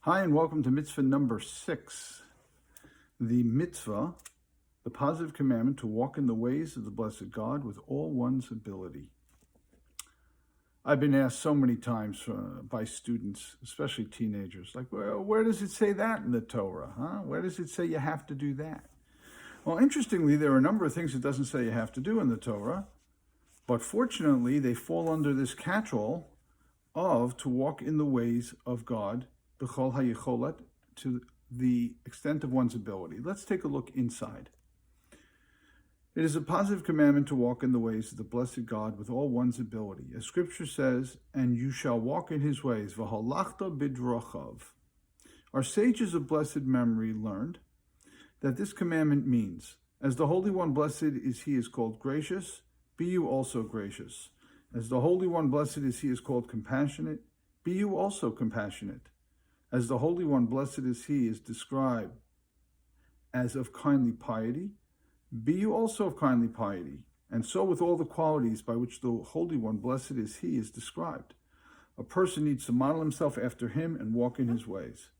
Hi, and welcome to Mitzvah number 6. The Mitzvah, the positive commandment to walk in the ways of the blessed God with all one's ability. I've been asked so many times by students, especially teenagers, like, well, where does it say that in the Torah? Where does it say you have to do that? Well, interestingly, there are a number of things it doesn't say you have to do in the Torah, but fortunately, they fall under this catch-all of to walk in the ways of God, b'chol hayicholet, to the extent of one's ability. Let's take a look inside. It is a positive commandment to walk in the ways of the blessed God with all one's ability. As Scripture says, and you shall walk in his ways, v'halachta bidrochav. Our sages of blessed memory learned that this commandment means, as the Holy One blessed is he is called gracious, be you also gracious. As the Holy One blessed is he is called compassionate, be you also compassionate. As the Holy One blessed is he is described as of kindly piety, be you also of kindly piety. And so with all the qualities by which the Holy One blessed is he is described. A person needs to model himself after him and walk in his ways.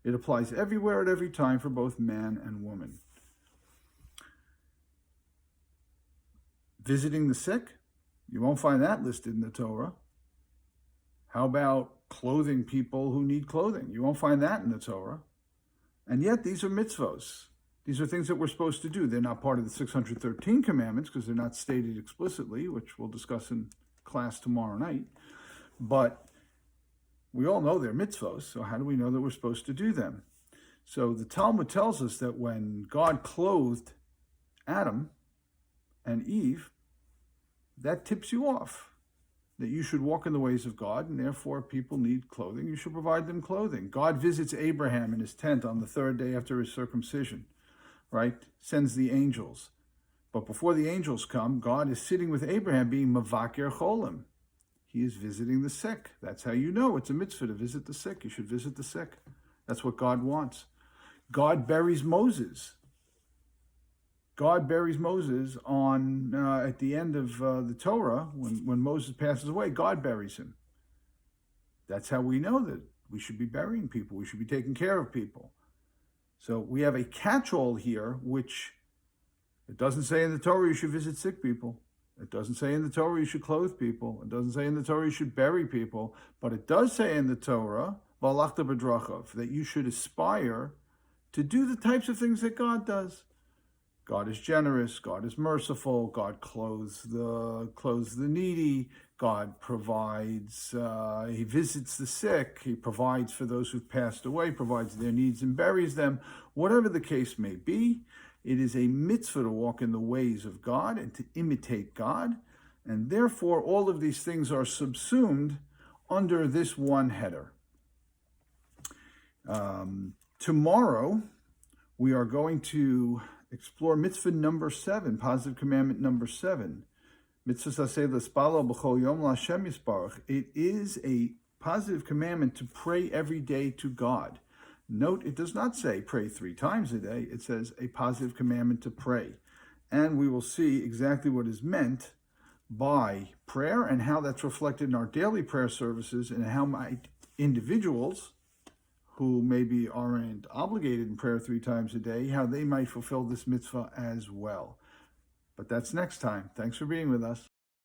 It applies everywhere at every time for both man and woman. Visiting the sick? You won't find that listed in the Torah. How about clothing people who need clothing? You won't find that in the Torah. And yet these are mitzvos. These are things that we're supposed to do. They're not part of the 613 commandments because they're not stated explicitly, which we'll discuss in class tomorrow night. But we all know they're mitzvos, so how do we know that we're supposed to do them? So the Talmud tells us that when God clothed Adam and Eve, that tips you off that you should walk in the ways of God, and therefore people need clothing. You should provide them clothing. God visits Abraham in his tent on the third day after his circumcision, right? Sends the angels. But before the angels come, God is sitting with Abraham being mavaker cholim. He is visiting the sick. That's how you know it's a mitzvah to visit the sick. You should visit the sick. That's what God wants. God buries Moses. God buries Moses on at the end of the Torah, when Moses passes away, God buries him. That's how we know that we should be burying people. We should be taking care of people. So we have a catch-all here, which it doesn't say in the Torah you should visit sick people. It doesn't say in the Torah you should clothe people. It doesn't say in the Torah you should bury people. But it does say in the Torah, v'halachta b'drachav, that you should aspire to do the types of things that God does. God is generous, God is merciful, God clothes the needy, God provides, he visits the sick, he provides for those who've passed away, provides their needs and buries them. Whatever the case may be, it is a mitzvah to walk in the ways of God and to imitate God, and therefore all of these things are subsumed under this one header. Tomorrow, we are going to explore mitzvah number 7, positive commandment number 7. Mitzvah saseh l'spalo b'chol yom l'Hashem yisbarach. It is a positive commandment to pray every day to God. Note, it does not say pray 3 times a day. It says a positive commandment to pray. And we will see exactly what is meant by prayer and how that's reflected in our daily prayer services and how might individuals who maybe aren't obligated in prayer 3 times a day, how they might fulfill this mitzvah as well. But that's next time. Thanks for being with us.